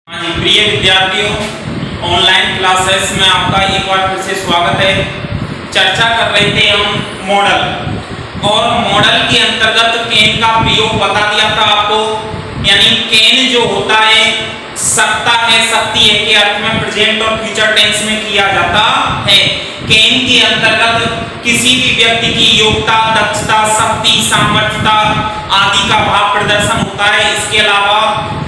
हाँ जी, प्रिय विद्यार्थियों, ऑनलाइन क्लासेस में आपका एक बार फिर से स्वागत है। चर्चा कर रहे थे हम मॉडल, और मॉडल के अंतर्गत केन का प्रयोग बता दिया था आपको। यानी केन जो होता है सकता है, सकती है के अर्थ में प्रेजेंट और फ्यूचर टेंस में किया जाता है। केन के अंतर्गत किसी भी व्यक्ति की योग्यता, दक्षता, शक्ति, सामर्थ्यता आदि का भाव प्रदर्शन होता है। इसके अलावा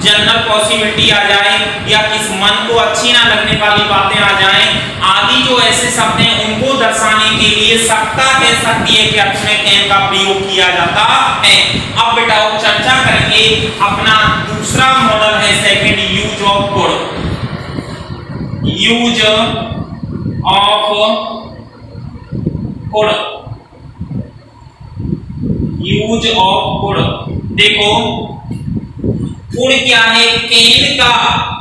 जनरल पॉसिबिलिटी आ जाए या किस मन को अच्छी ना लगने वाली बातें आ जाएं आदि जो ऐसे शब्द हैं उनको दर्शाने के लिए सकता है, सकती है के अर्थ में केन का प्रयोग किया जाता है। अब बेटा चर्चा करके अपना दूसरा मॉडल है second, use of could. Use of could, use of could. देखो कुड क्या है? केन का,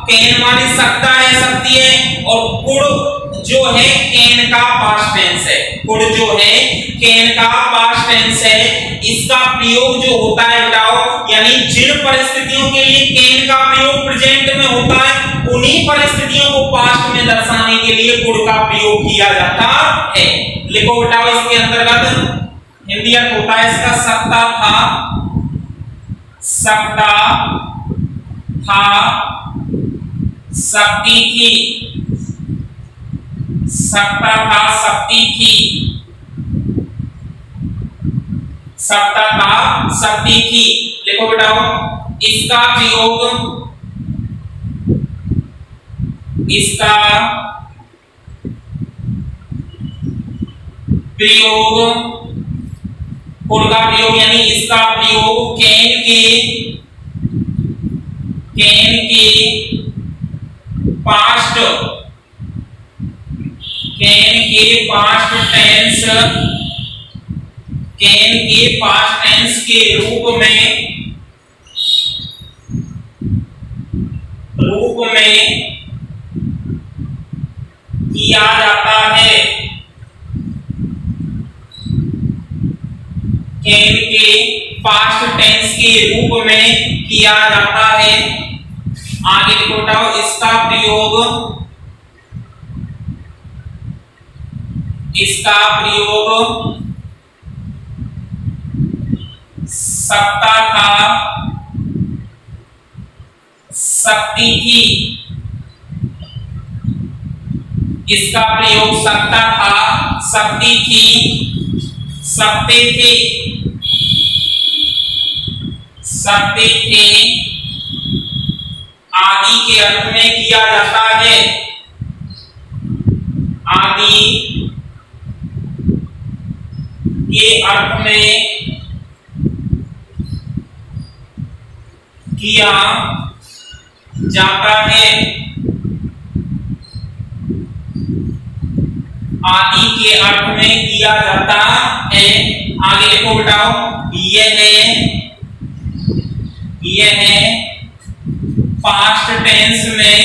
केन माने सकता है, सकती है, और कुड जो है केन का पास्ट टेंस है। कुड जो है केन का पास्ट टेंस है। इसका प्रयोग जो होता है बताओ, यानी जिन परिस्थितियों के लिए केन का प्रयोग प्रेजेंट में होता है उन्हीं परिस्थितियों को पास्ट में दर्शाने के लिए कुड का प्रयोग किया जाता है। लिखो बताओ, इसके अंतर्गत हिंदी अर्थ होता है इसका सकता था, सकता था, सकती थी, सकता था, सकती थी, सकता था, सकती थी। लिखो बेटाओ, इसका प्रयोग, इसका प्रयोग, कुड का प्रयोग यानी इसका प्रयोग केन के पास्ट, केन के पास्ट टेंस, केन के पास्ट टेंस के रूप में किया जाता है। केन के पास्ट टेंस के रूप में किया जाता है। आगे लिखो बताओ, इसका प्रयोग, इसका प्रयोग सकता था, सकती थी, इसका प्रयोग सकता था, सकती थी, सकते थे, सकते थे आदि के अर्थ में किया जाता है। आदि के अर्थ में किया जाता है। आदि के अर्थ में किया जाता है। आगे लिखो बताओ, यह पास्ट टेंस में,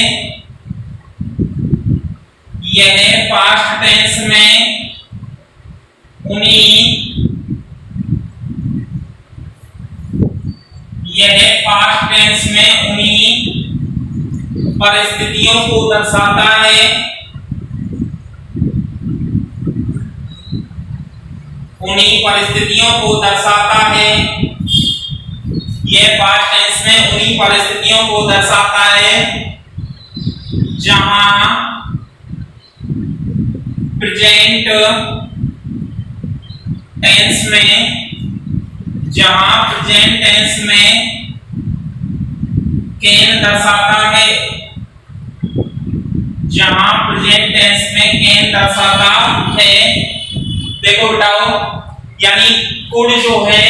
यह पास्ट टेंस में उन्हीं, यह पास्ट टेंस में उन्हीं परिस्थितियों को दर्शाता है, उन्हीं परिस्थितियों को दर्शाता है। यह पास्ट टेंस में उन्हीं परिस्थितियों को दर्शाता है जहां प्रेजेंट टेंस में, जहां प्रेजेंट टेंस में केन दर्शाता है, जहां प्रेजेंट टेंस में केन दर्शाता है। देखो बताओ, यानी कुड जो है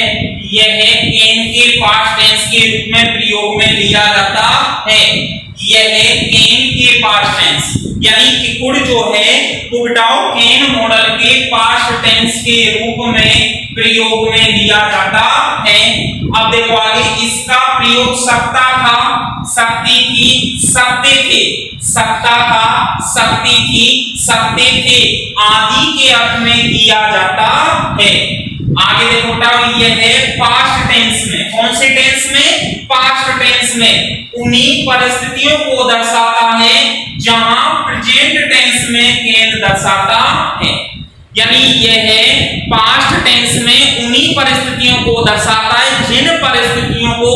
यह केन के पास्ट टेंस के रूप में प्रयोग में लिया जाता है। यह केन के पास्ट टेंस, यानी कि कुड जो है वो बताओ केन मॉडल के पास्ट टेंस के रूप में प्रयोग में लिया जाता है। अब देखो आगे, इसका प्रयोग सकता था, सकती थी, सकते थे, सकता था, सकती थी, सकते थे आदि के अर्थ में किया जाता है। आगे देखो बेटा, ये है पास्ट टेंस में। कौन से टेंस में? पास्ट टेंस में। उन्हीं परिस्थितियों को दर्शाता है जहां प्रेजेंट टेंस में कैन दर्शाता है। यानी यह है पास्ट टेंस में उन्हीं परिस्थितियों को दर्शाता है जिन परिस्थितियों को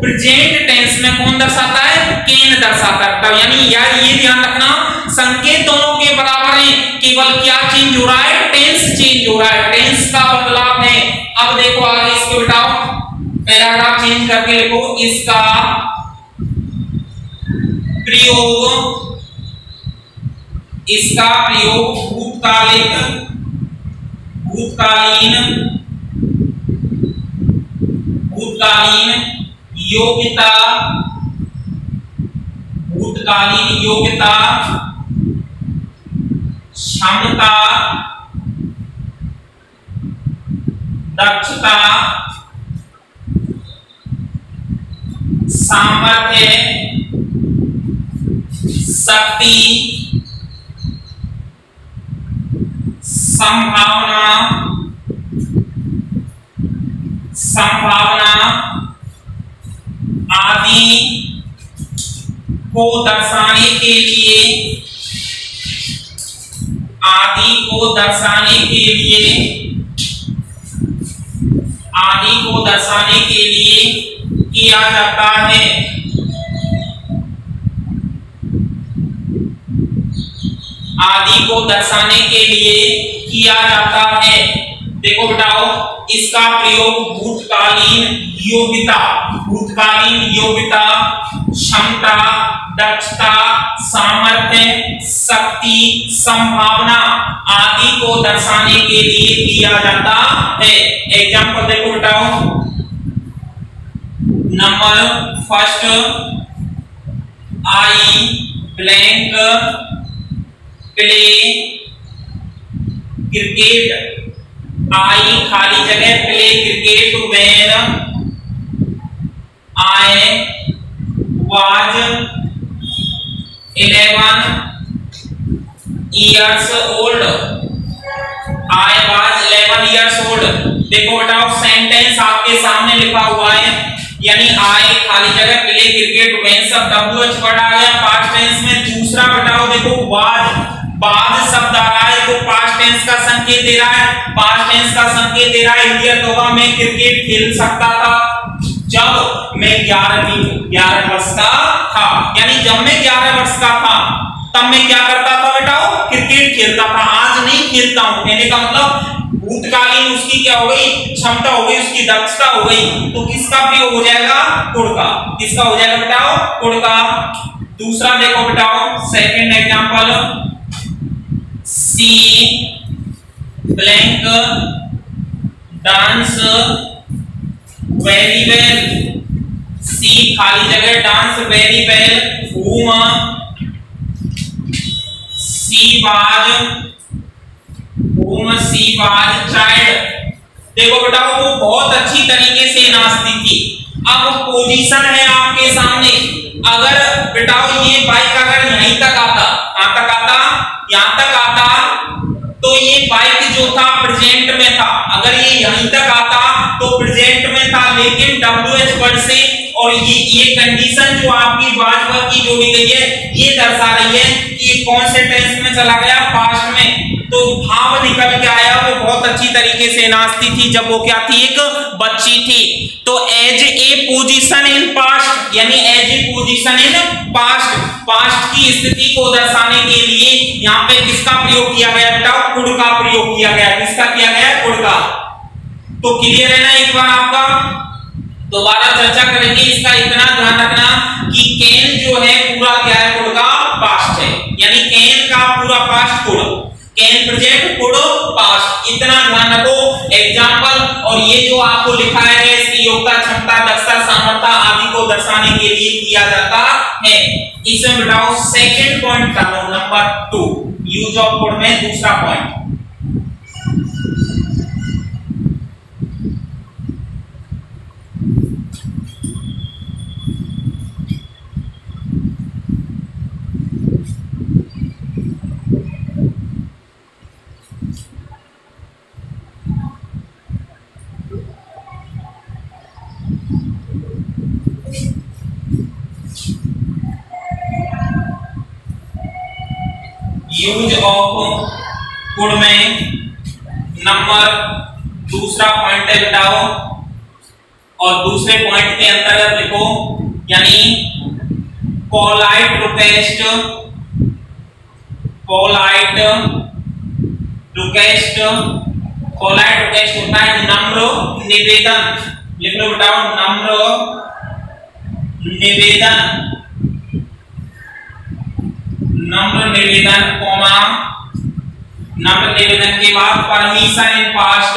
प्रेजेंट टेंस में कौन दर्शाता है? कैन दर्शाता है। यानी यार ये ध्यान रखना, संकेत दोनों के बराबर हैं, केवल क्या चेंज हो रहा है? टेंस चेंज हो रहा है, टेंस का बदलाव है। अब देखो आगे इसको बिठाओ, पैराग्राफ चेंज करके लिखो, इसका प्रयोग भूतकालीन योग्यता, क्षमता, दक्षता, सामर्थ्य, शक्ति, संभावना आदि को दर्शाने के लिए किया जाता है। देखो बेटाओ, इसका प्रयोग भूतकालीन योग्यता, क्षमता, दक्षता, सामर्थ्य, शक्ति, संभावना आदि को दर्शाने के लिए किया जाता है। एग्जाम्पल देखो बेटाओ, number first, I blank play cricket, I खाली जगह play cricket when I was 11 years old। I was 11 years old। देखो बेटाओ, सेंटेंस आपके सामने लिखा हुआ है, यानी आई खाली जगह प्ले क्रिकेट व्हेन सब WH वर्ड आ गया पास्ट टेंस में। दूसरा बेटाओ देखो, वाज शब्द आ रहा है तो पास्ट टेंस का संकेत दे रहा है, हियर होगा मैं क्रिकेट खेल सकता था जब मैं 11 वर्ष का था। यानी जब मैं 11 वर्ष का था तब मैं क्या करता था बेटाओ? क्रिकेट खेलता था, आज नहीं खेलता हूं। कहने का मतलब भूतकालीन उसकी क्या हो गई? क्षमता हो गई, उसकी दक्षता हो गई। तो किसका प्रयोग हो जाएगा? कुड का। किसका हो जाएगा बेटाओ? कुड का। दूसरा देखो बेटाओ, सेकंड एग्जांपल, सी ब्लैंक डांस वेरी वेल, सी खाली जगह dance very well whom she was child। देखो बेटा, वो बहुत अच्छी तरीके से नाचती थी। अब पोजीशन है आपके सामने, अगर बेटा ये बाइक अगर यहीं तक आता, कहां तक आता? यहां तक आता, तो ये बाइक जो था प्रेजेंट में था। अगर ये यहीं तक आता तो प्रेजेंट में था, लेकिन WH वर्ड से और ये कंडीशन जो आपकी वाज वर्ब की जोड़ी गई है, ये दर्शा रही है कि कौन से टेंस में चला गया? पास्ट में। तो भाव निकल के आया, वो बहुत अच्छी तरीके से नाचती थी जब वो क्या थी? एक बच्ची थी। तो as a position in past, यानी as a position in past की स्थिति को दर्शाने के लिए यहाँ पे किसका प्रयोग किया गया बेटा? कुड का प्रयोग किया गया। किसका किया गया? कुड का। तो क्लियर है ना? एक बार आपका दोबारा चर्चा करेंगे। इसका इतना ध्यान रखना कि कैन जो है पूरा क्या है? कुड का पास्ट है, यानी कैन का पूरा past could, can present could past, इतना ध्यान रखो। एग्जांपल और ये जो आपको लिखा है इसकी योग्यता, क्षमता, दक्षता, सामर्थ्य आदि को दर्शाने के लिए किया जाता है। इसमें बताओ सेकंड पॉइंट डालो, नंबर 2 यूज ऑफ कुड में दूसरा पॉइंट। यूज ऑफ कुड में नंबर दूसरा पॉइंट है बताओ, और दूसरे पॉइंट के अंतर्गत लिखो, यानी polite request, polite request, polite request होता है नम्र निवेदन, लिख लो बताओ नम्र निवेदन, नम्र निवेदन कोमा, नम्र निवेदन के बाद permission in past,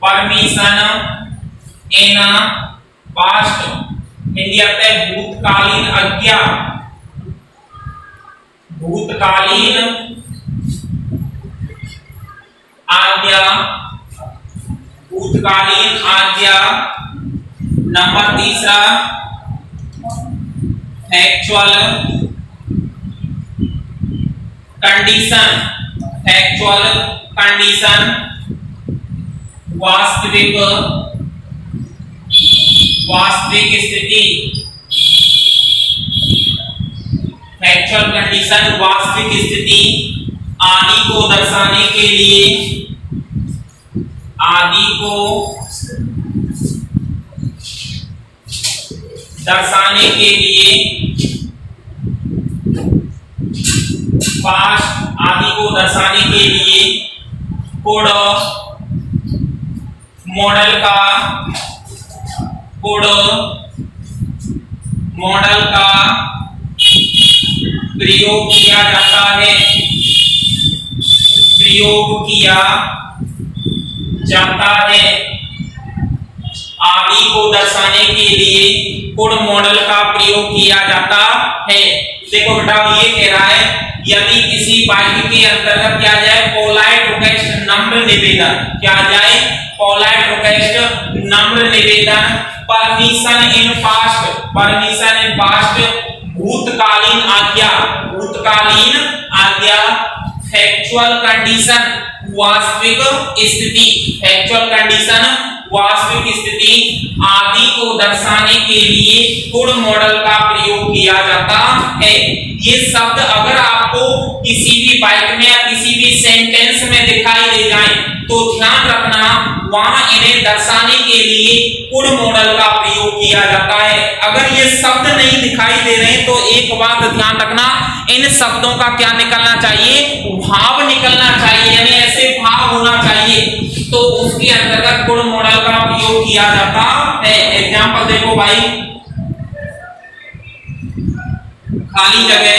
permission in past, Hindi अर्थ है भूतकालीन आज्ञा, भूतकालीन आज्ञा, भूतकालीन आज्ञा। नंबर तीसरा फैक्चुअल कंडीशन, फैक्चुअल कंडीशन वास्तविक, वास्तविक स्थिति, फैक्चुअल कंडीशन वास्तविक स्थिति आदि को दर्शाने के लिए, आदि को दर्शाने के लिए, पास्ट आदि को दर्शाने के लिए कोड मॉडल का, कोड मॉडल का प्रयोग किया जाता है, प्रयोग किया जाता है, आदि को दर्शाने के लिए कोड मॉडल का प्रयोग किया जाता है। देखो बेटा ये कह रहा है यदि किसी वाक्य के अंतर्गत क्या जाए पोलाइट रिक्वेस्ट नम्र निवेदन, क्या जाए पोलाइट रिक्वेस्ट नम्र निवेदन, permission in past, permission in past, भूतकालीन आज्ञा, भूतकालीन आज्ञा, फैक्चुअल कंडीशन वास्तविक स्थिति, फैक्चुअल कंडीशन वास्तविक स्थिति आदि को दर्शाने के लिए गुड मॉडल का प्रयोग किया जाता है। ये शब्द अगर आपको किसी भी वाक्य में या किसी भी सेंटेंस में दिखाई दे जाए तो ध्यान रखना वहां इन्हें दर्शाने के लिए गुड मॉडल का प्रयोग किया जाता है। अगर ये शब्द नहीं दिखाई दे रहे तो एक बात ध्यान रखना, इन शब्दों का क्या निकलना चाहिए, भाव निकलना चाहिए, यानी ऐसे भाव होना चाहिए, तो उसके अंतर्गत गुड मॉडल का प्रयोग किया जाता है। एग्जाम्पल देखो भाई, खाली जगह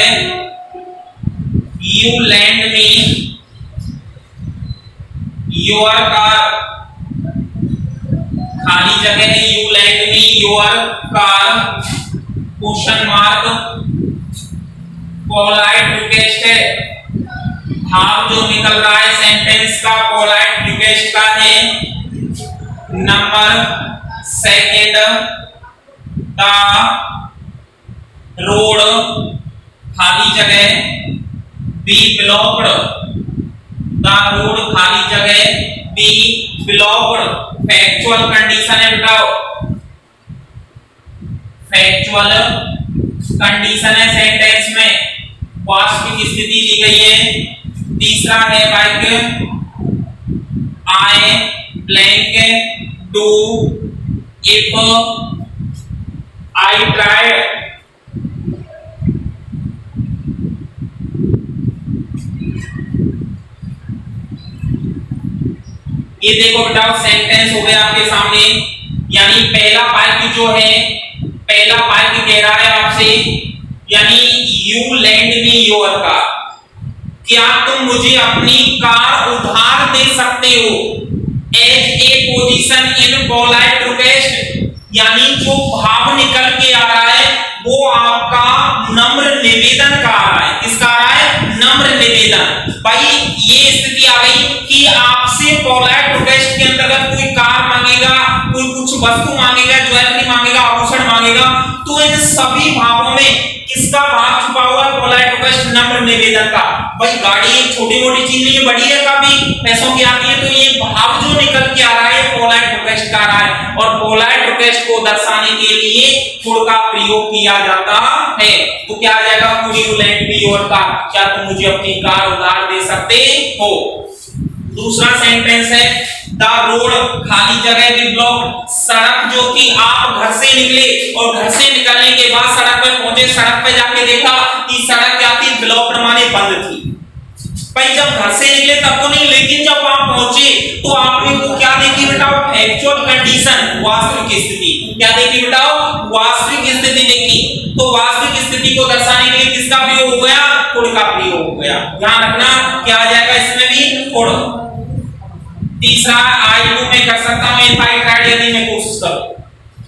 you lend me your car, खाली जगह you lend me your car, question mark, polite request है, भाव जो निकल रहा है सेंटेंस का पोलाइट रिक्वेस्ट का है। नंबर सेकेंड, द रोड, खाली जगह बी ब्लॉक्ड, द रोड खाली जगह बी ब्लॉक्ड, फैक्चुअल कंडीशन है बताओ, फैक्चुअल कंडीशन है सेंटेंस में, वास्तविक स्थिति दी गई है। तीसरा है वाक्य आई blank do if I tried, ये देखो बेटा सेंटेंस हो गया आपके सामने, यानी पहला वाक्य जो है, पहला वाक्य कह रहा है आपसे, यानी you lend me your car, क्या तुम मुझे अपनी कार उधार दे सकते हो, as a position in polite request, यानी जो भाव निकल के आ रहा है वो आपका नम्र निवेदन का आ रहा है, किसका आ रहा है, नम्र निवेदन। भाई ये स्थिति आ गई कि आपसे पोलाइट रिक्वेस्ट के अंतर्गत कोई कार मांगेगा, कोई कुछ वस्तु मांगेगा, ज्वेलरी मांगेगा, आभूषण मांगेगा, तो तो इन सभी भावों में किसका भाग छुपा हुआ है? पोलाइट रिक्वेस्ट, नम्र निवेदन का। भाई गाड़ी एक छोटी मोटी चीज नहीं है, बड़ी है, काफी पैसों की आती है, तो ये भाव जो निकल के आ रहा है पोलाइट रिक्वेस्ट का आ रहा है। और पोलाइट रिक्वेस्ट को दर्शाने के लिए कुड का प्रयोग किया जाता है। तो क्या आ जाएगा? Could you lend me your car, क्या तुम मुझे अपनी कार उधार दे सकते हो? दूसरा सेंटेंस है द रोड, खाली जगह भी ब्लॉक, सड़क जो कि आप घर से निकले और घर से निकलने के बाद सड़क पे पहुंचे, सड़क पे जाके देखा कि सड़क क्या थी? ब्लॉक माने बंद थी। भाई जब घर से निकले तब तो नहीं, लेकिन जब आप पहुंचे तो आपने वो क्या देखी बेटा? एक्चुअल कंडीशन, वास्तविक स्थिति। क्या देखी बेटा? वास्तविक स्थिति देखी। तो वास्तविक स्थिति को दर्शाने के लिए किसका प्रयोग हो गया? कुड का प्रयोग हो गया। ध्यान रखना क्या आ जाएगा इसमें भी? कुड। तीसरा आई टू में कर सकता हूं इफ आई ट्राइड, यदि मैं कोशिश करूं।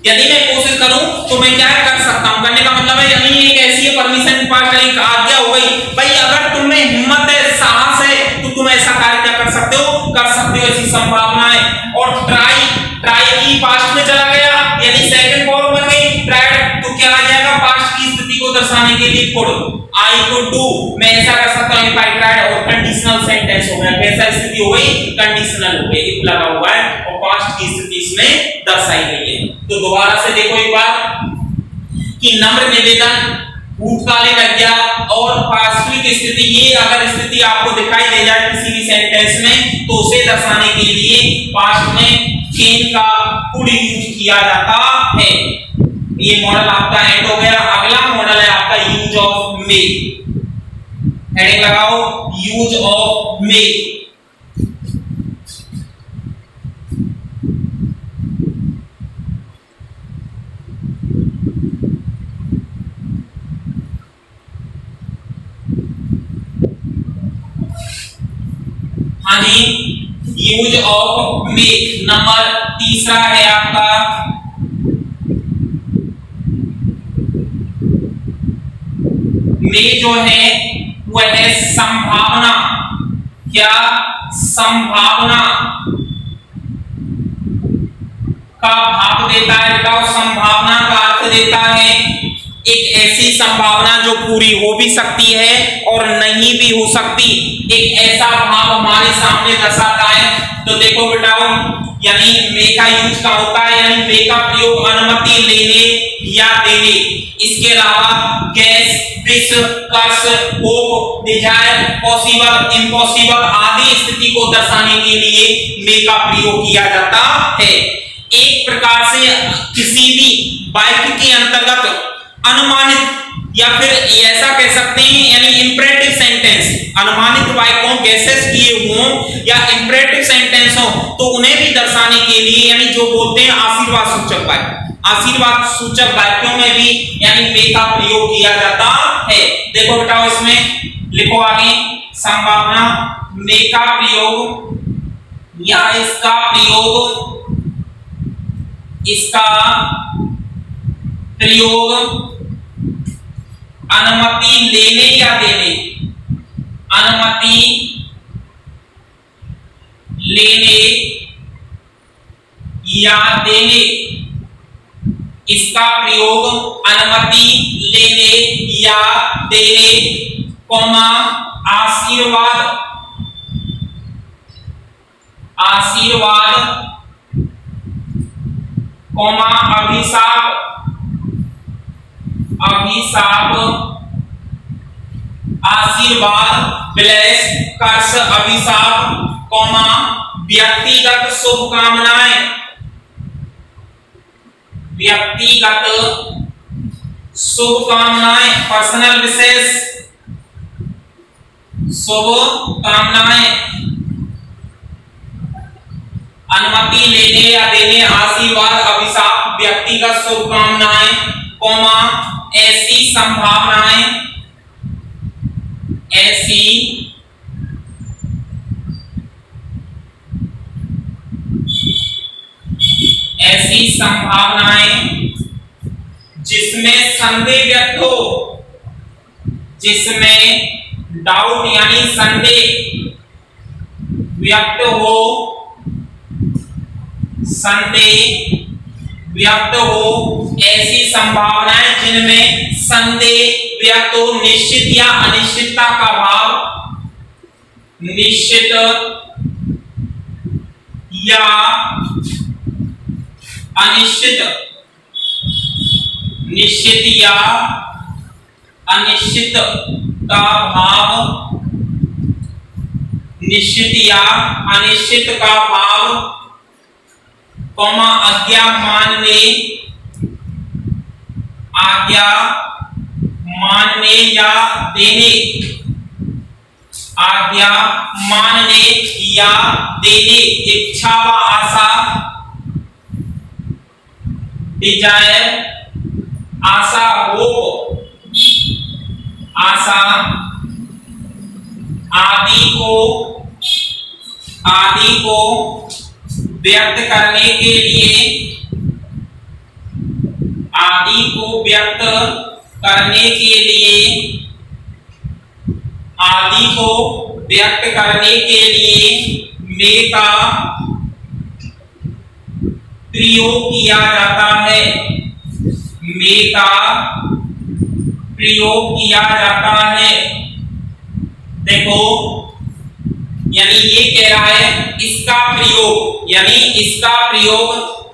यदि मैं कोशिश करूं तो मैं क्या कर सकता हूं? करने का मतलब है यदि एक ऐसी परमिशन पास एक आज्ञा हो गई। भाई अगर तुम में हिम्मत है, साहस है, तो तुम ऐसा कार्य क्या कर सकते हो? कर सकते हो, ऐसी संभावना है। और ट्राई, ट्राई की पास्ट में चला गया, यानी सेकंड फॉर्म बन गई ट्राइड, तो क्या आ जाएगा? पास्ट की स्थिति को दर्शाने के लिए कुड। आई कुड डू, मैं ऐसा कर सकता हूं इफ आई ट्राइड, और कंडीशनल सेंटेंस हो गया। कैसा स्थिति हो गई? कंडीशनल हो गई, इफ लगा हुआ है और पास्ट की स्थिति इसमें दर्शाई गई है। तो दोबारा से देखो एक बार कि नम्र निवेदन, भूतकालीन आज्ञा और वास्तविक स्थिति, ये अगर स्थिति आपको दिखाई दे जाए किसी भी सेंटेंस में तो उसे दर्शाने के लिए पास्ट में कैन का कुड यूज किया जाता है। ये मॉडल आपका एंड हो गया। अगला मॉडल है आपका यूज ऑफ मे। हेडिंग लगाओ, यूज ऑफ मे। हाँ जी, यूज ऑफ मे नंबर तीसरा है आपका। मे जो है वह है संभावना। क्या? संभावना का भाव देता है बेटा। संभावना का अर्थ देता है एक ऐसी संभावना जो पूरी हो भी सकती है और नहीं भी हो सकती। एक ऐसा भाव हमारे सामने दर्शाता है। तो देखो बेटाओ, यानी मे का यूज का होता है, यानी मे का प्रयोग अनुमति लेने या देने, इसके अलावा गैस, विश, कर्स, होप, डिजायर, पॉसिबल, इम्पॉसिबल आदि स्थिति को दर्शाने के लिए मे का प्रयोग किया जाता है। एक प्रकार से किसी भी वाक्य के अंतर्गत अनुमानित या फिर ऐसा कह सकते हैं यानी इंपरेटिव सेंटेंस, अनुमानित वाक्यों गैसेस किए हों या इंपरेटिव सेंटेंस हो तो उन्हें भी दर्शाने के लिए यानी जो बोलते हैं आशीर्वाद सूचक वाक्य, आशीर्वाद सूचक वाक्यों में भी यानी मे का प्रयोग किया जाता है। देखो बेटा इसमें लिखो आगे, संभावना, मे का प्रयोग या इसका प्रयोग, इसका प्रयोग अनुमति लेने या देने, अनुमति लेने या देने, इसका प्रयोग अनुमति लेने या देने, कौमा आशीर्वाद, आशीर्वाद, कौमा अभिशाप, अभिशाप, आशीर्वाद, ब्लेस, कर्स, अभिशाप, कौमा व्यक्तिगत शुभकामनाएं, व्यक्तिगत शुभकामनाएं, पर्सनल विशेष शुभकामनाएं, अनुमति लेने या देने, आशीर्वाद, अभिशाप, व्यक्तिगत शुभकामनाएं, कौमा ऐसी संभावनाएं, ऐसी ऐसी संभावनाएं जिसमें संदेह व्यक्त हो, जिसमें डाउट यानी संदेह व्यक्त हो, संदेह व्यक्त हो, ऐसी संभावनाएं जिनमें संदेह व्यक्त हो, निश्चित या अनिश्चितता का भाव, निश्चित या अनिश्चित, निश्चित या अनिश्चित का भाव, निश्चित या अनिश्चित का भाव, कौमा आज्ञा मानने, आज्ञा मानने या देने, आज्ञा मानने या देने, इच्छा व आशा, डिजायर, आशा हो, आशा आदि को व्यक्त करने के लिए, आदि को व्यक्त करने के लिए, आदि को व्यक्त करने के लिए में का प्रयोग किया जाता है, में का प्रयोग किया जाता है। देखो यानी ये कह रहा है इसका प्रयोग, यानी इसका प्रयोग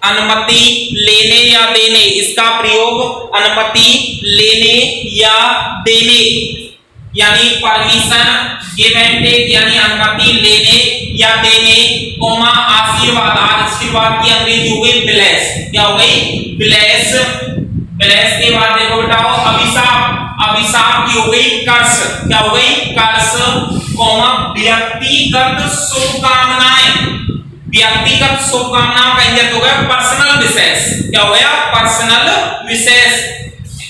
अनुमति लेने या देने, इसका प्रयोग अनुमति लेने या देने, यानी परमिशन गिव एंड टेक, यानी अनुमति लेने या देने, कोमा आशीर्वाद, आशीर्वाद की अंग्रेजी हो गई ब्लेस, क्या हो गई ब्लेस, ब्लेस के बाद देखो बेटाओ अभिशाप, अभिशाप की हो गई कर्ष, क्या हो गई कर्ष, कोमा व्यक्तिगत शुभकामनाएं, व्यक्तिगत शुभकामनाओं का इंगित हो गया पर्सनल विशेष, क्या हो गया पर्सनल विशेष।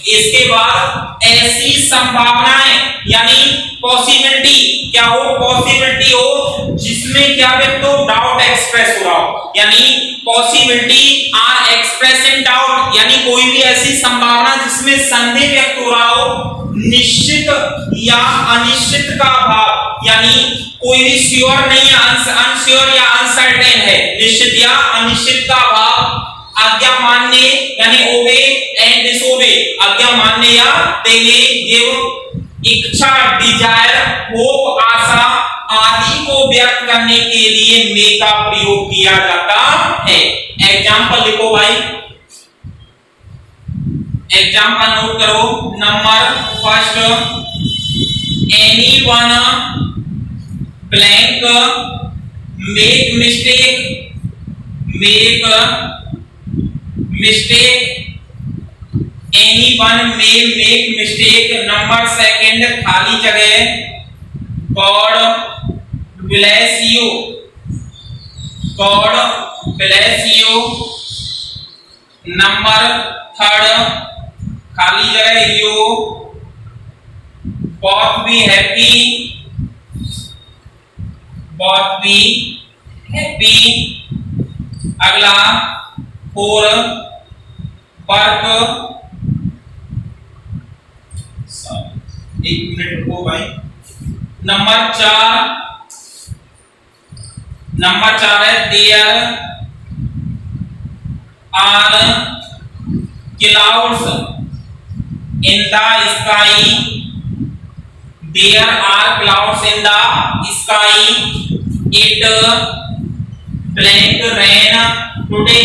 इसके बाद ऐसी संभावनाएं यानी पॉसिबिलिटी, क्या हो पॉसिबिलिटी हो जिसमें क्या व्यक्त हो डाउट एक्सप्रेस हो रहा हो, यानी possibility are express in doubt, यानी कोई भी ऐसी संभावना जिसमें संदेह व्यक्त हो रहा हो, निश्चित या अनिश्चित का भाव, यानी कोई भी श्योर नहीं है, अनश्योर या अनसर्टेन है, निश्चित या अनिश्चित का भाव, आज्ञा मानने यानी ओबे एंड डिसोबे, आज्ञा मानने या देने, गिव, इच्छा डिजायर, होप आशा आदि को व्यक्त करने के लिए मे का प्रयोग किया जाता है। एग्जाम्पल लिखो भाई, एग्जाम्पल नोट करो। Number first, anyone blank make mistake, make mistake, anyone may make mistake। Number second, खाली जगह, God bless you, God bless you। Number third, खाली जगह, you both be happy, both be happy। अगला four, work, एक minute रुको भाई। Number चार है there are clouds in the sky, there are clouds in the sky, it blank rain today.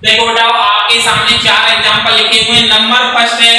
देखो बेटा आपके सामने चार एग्जांपल लिखे हुए हैं। नंबर फर्स्ट है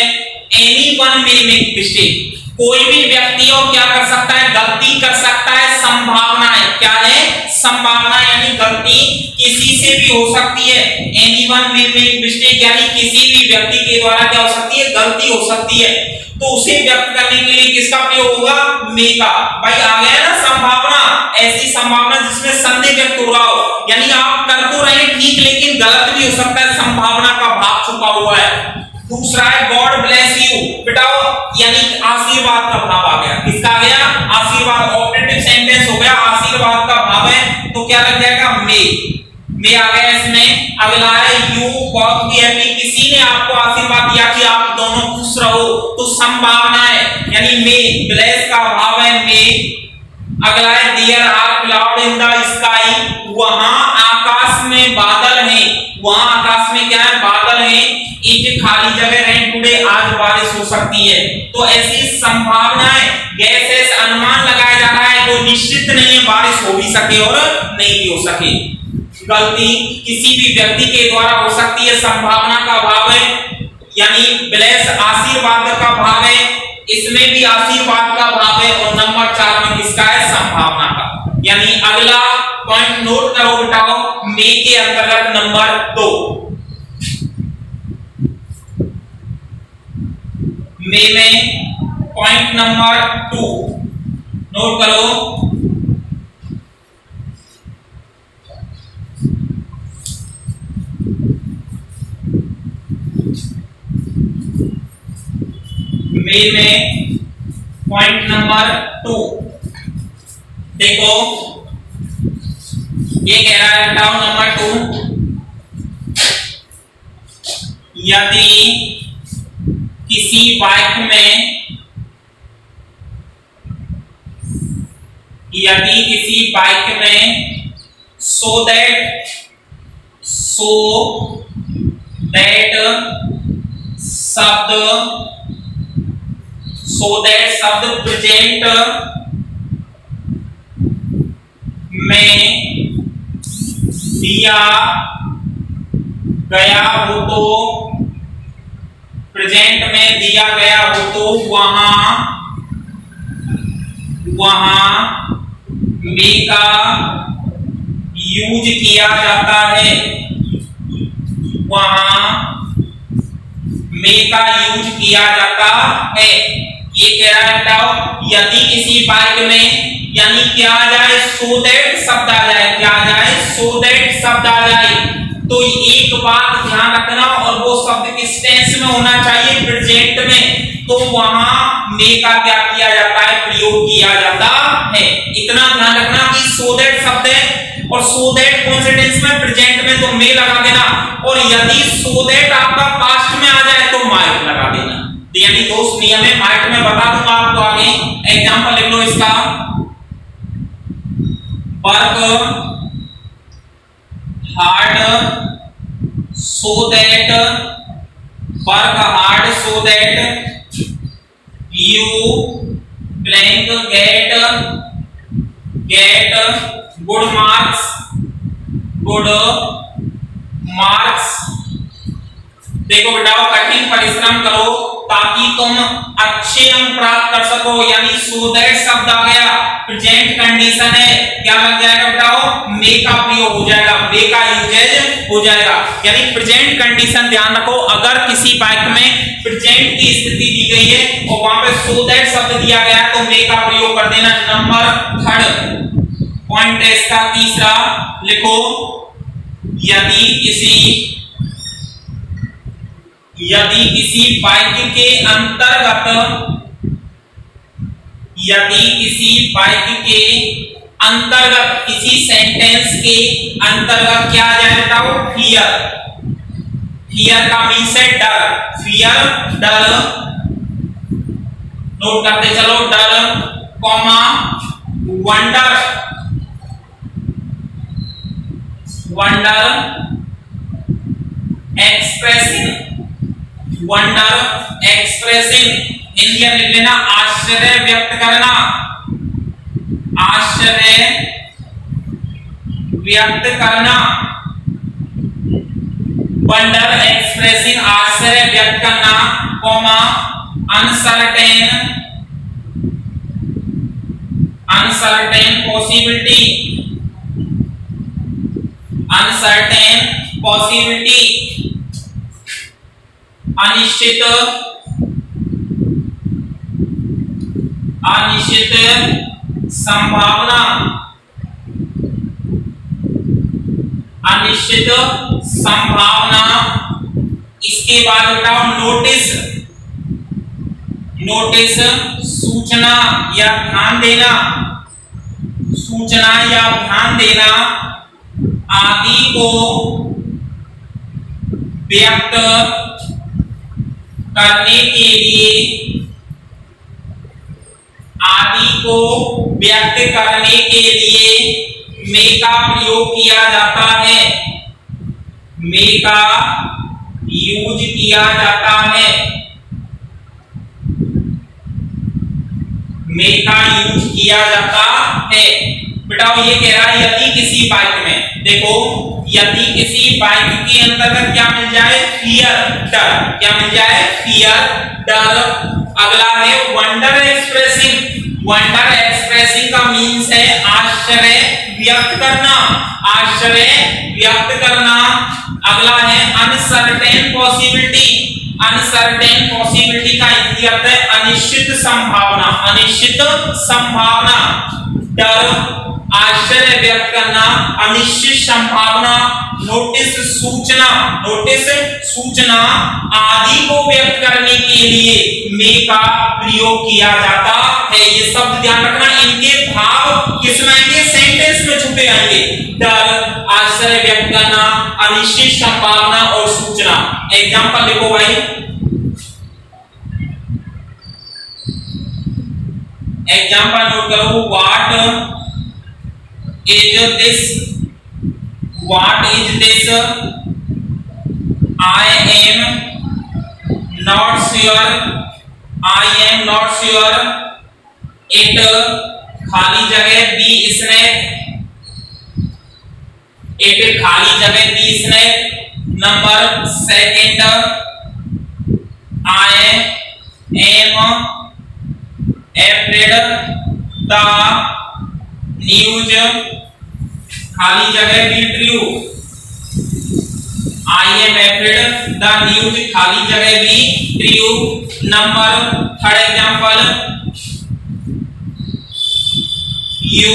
एनीवन मे मेक मिस्टेक, कोई भी व्यक्ति और क्या कर सकता है गलती कर सकता है। संभावनाएं क्या है, संभावना यानी गलती किसी से भी हो सकती है। एनीवन मे मेक मिस्टेक यानी किसी भी व्यक्ति के द्वारा क्या हो सकती है गलती हो सकती है, तो उसे व्यक्त करने के लिए किसका प्रयोग होगा मे का। भाई आ गया ना संभावना, ऐसी संभावना जिसमें संदेह व्यक्त हो रहा हो, यानी आप कर तो रहे ठीक लेकिन गलत भी हो सकता है, संभावना का भाग छुपा हुआ है। दूसरा है गॉड ब्लेस यू, बेटा यानी आशीर्वाद का भाव आ गया। किसका आ गया आशीर्वाद, ऑपरेटिव सेंटेंस हो गया, आशीर्वाद का भाव है तो क्या लग जाएगा मे आ गया इसमें। अगला है यू बहुत भी हैप्पी, किसी ने आपको आशीर्वाद दिया कि आप दोनों खुश रहो, तो संभावना है यानी मे, ब्लेस का भाव है मे। अगला है there are cloud in the sky, वहां आकाश में बादल हैं, वहां आकाश में क्या है, बादल हैं, एक खाली जगह रहे टुडे, आज बारिश हो सकती है। तो ऐसी संभावनाएं, गैस अनुमान लगाया जा रहा है, तो निश्चित नहीं है बारिश हो भी सके और नहीं भी हो सके। गलती किसी भी व्यक्ति के द्वारा हो सकती है, संभावना का भाव है, यानी ब्लेस आशीर्वाद का भाव है, इसमें भी आशीर्वाद का भाव है, और नंबर 4 में किसका है, संभावना का। यानी अगला पॉइंट नोट करो बेटाओ, मे के अंतर्गत नंबर 2, मे में पॉइंट नंबर 2 नोट करो। मे में पॉइंट नंबर 2 देखो, ये कह रहा है बेटाओ नंबर 2, यदि किसी बाइक में, यदि किसी बाइक में सो दैट शब्द प्रेजेंट में दिया गया हो, तो प्रेजेंट में दिया गया हो, तो वहां मे का यूज किया जाता है, वहां मे का यूज किया जाता है। ये कह रहा है बताओ, यदि किसी बाइक में, यानी क्या आ जाए, सो दैट शब्द आ जाए, क्या आ जाए, सो दैट शब्द आ जाए, तो एक बात ध्यान रखना, और वो शब्द किस टेंस में होना चाहिए, प्रेजेंट में, तो वहां मे का क्या किया जाता है, प्रयोग किया जाता है। इतना ध्यान रखना कि सो दैट शब्द है, और सो दैट कौन से टेंस में, प्रेजेंट में, तो मे लगा देना, और यदि सो दैट आपका पास्ट में आ जाए तो माइट लगा देना। तो यानी दोस्त नियम है, माइट में बता दूंगा आपको आगे, एग्जांपल लिख लो इसका, work hard so that work hard so that you blank get good marks देखो बेटाओ, कठिन परिश्रम करो ताकि तुम अच्छे अंक प्राप्त कर सको, यानी सो दैट शब्द आ गया, प्रेजेंट कंडीशन है, क्या लग जाएगा बेटाओ, मे का प्रयोग हो जाएगा, मे का यूजेज हो जाएगा। यानी प्रेजेंट कंडीशन ध्यान रखो, अगर किसी वाक्य में प्रेजेंट की स्थिति दी गई है और वहां पे सो दैट शब्द दिया गया है, तो मे का प्रयोग कर देना। नंबर 3 पॉइंट है इसका, तीसरा लिखो, यदि किसी वाक्य के अंतर्गत, यदि किसी वाक्य के अंतर्गत, किसी सेंटेंस के अंतर्गत क्या आ जाए बताओ, फियर, फियर का मीन्स है डर, फियर डर, नोट करते चलो, डर comma wonder, wonder expressing, wonder expressing, Hindi में लिख लेना, आश्चर्य व्यक्त करना, आश्चर्य व्यक्त करना, वंडर एक्सप्रेसिंग, आश्चर्य व्यक्त करना, comma uncertain, uncertain possibility, uncertain possibility, अनिश्चित, अनिश्चित संभावना, अनिश्चित संभावना। इसके बाद बताओ नोटिस, नोटिस सूचना या ध्यान देना, सूचना या ध्यान देना आदि को व्यक्त करने के लिए, आदि को व्यक्त करने के लिए मे का प्रयोग किया जाता है, मे का यूज किया जाता है, मे का यूज किया जाता है। बेटा ये कह रहा है यदि किसी बाइक में, देखो यदि किसी बाइक के अंतर्गत क्या मिल जाए, फियर, डर, क्या मिल जाए, फियर, डर। अगला है वंडर एक्सप्रेसिंग। वंडर एक्सप्रेसिंग का मीन्स है आश्चर्य व्यक्त करना, आश्चर्य व्यक्त करना। अगला है अनसर्टेन पॉसिबिलिटी। अनसर्टेन पॉसिबिलिटी का अर्थ है अनिश्चित संभावना, अनिश्चित संभावना। डर, आश्चर्य व्यक्त करना, अनिश्चित संभावना, नोटिस, सूचना, नोटिस, सूचना आदि को व्यक्त करने के लिए मे का प्रयोग किया जाता है। ये शब्द ध्यान रखना, इनके भाव किसमें आएंगे, सेंटेंस में छुपे आएंगे। डर, आश्चर्य व्यक्त करना, अनिश्चित संभावना और सूचना। एग्जांपल देखो भाई, एग्जांपल नोट करो। What is this, what is this, I am not sure, I am not sure, it, खाली जगह बी स्नैक, it खाली जगह be snack. Number second, I am afraid the news, खाली जगह be true, I am afraid the news, खाली जगह be true. Number third example, you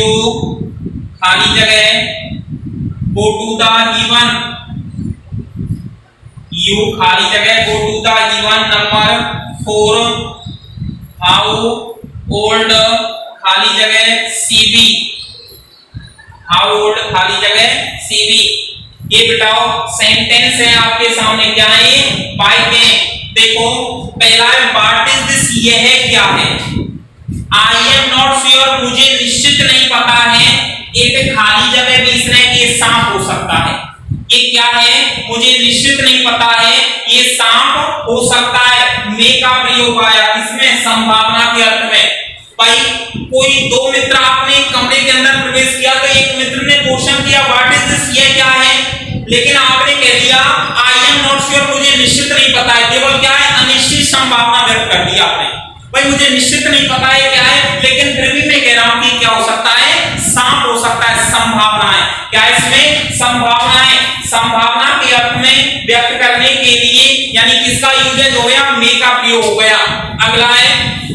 खाली जगह go to the even, you खाली जगह go to the even. Number four, how old खाली जगह सीबी, हाउ ओल्ड खाली जगह सीबी। ये बताओ सेंटेंस है आपके सामने, क्या है, बाइकें। देखो पहला है व्हाट इज दिस, ये है क्या है। आई एम नॉट श्योर, मुझे निश्चित नहीं पता है। एक खाली जगह बीच में ये सांप हो सकता है, ये क्या है, मुझे निश्चित नहीं पता है, ये सांप हो सकता है। मे का प्रयोग आया इसमें संभावना के अर्थ में। भाई कोई दो मित्र आपने कमरे के अंदर प्रवेश किया तो एक मित्र ने क्वेश्चन किया व्हाट इज दिस, ये क्या है, लेकिन आपने कह दिया आई एम नॉट श्योर, मुझे निश्चित नहीं पता है। केवल क्या है, अनिश्चित संभावना व्यक्त कर दी आपने। भाई मुझे निश्चित नहीं पता है क्या है, लेकिन फिर भी मैं कह रहा हूं कि क्या हो सकता है, सांप हो सकता है। संभावना है, क्या इसमें संभावना है, संभावना के अर्थ में व्यक्त करने के लिए यानी किसका यूजेज हो गया, मे का प्रयोग हो गया। अगला है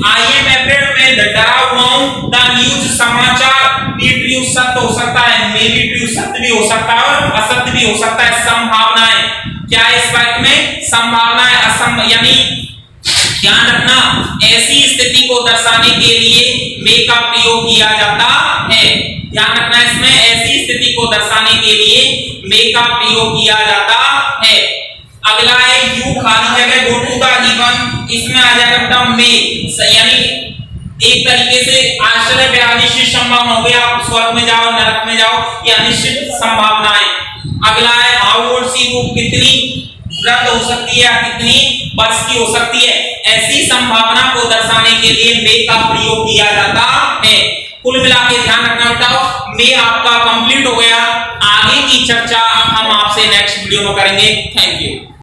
आई एम एफ्रेड, मैं डरा हुआ हूं। द न्यूज समाचार, बी ट्रू सत्य हो सकता है, मे बी ट्रू सत्य भी हो सकता है और असत्य भी हो सकता है। संभावना है, क्या इस बात में संभावना है, असम यानी ध्यान रखना ऐसी स्थिति को दर्शाने के लिए मे का प्रयोग किया जाता है। ध्यान रखना इसमें ऐसी स्थिति को दर्शाने के लिए मे का प्रयोग किया जाता है। अगला है यू खाली जगह गो टू द इवन, इसमें आ जाएगा बेटा मे, यानी एक तरीके से आश्चर्य पे अनिश्चित संभावना हो गया, आप स्वर्ग में जाओ नरक में जाओ, ये अनिश्चित संभावना है। अगला है हाउ ओल्ड सी, वो कितनी वृद्ध हो सकती है या कितनी वर्ष की हो सकती है। ऐसी संभावना को दर्शाने के लिए मे का प्रयोग किया जाता है। कुल मिला के ध्यान रखना बेटा, मे आपका कंप्लीट हो गया। आगे की चर्चा हम आपसे नेक्स्ट वीडियो में करेंगे। Thank you.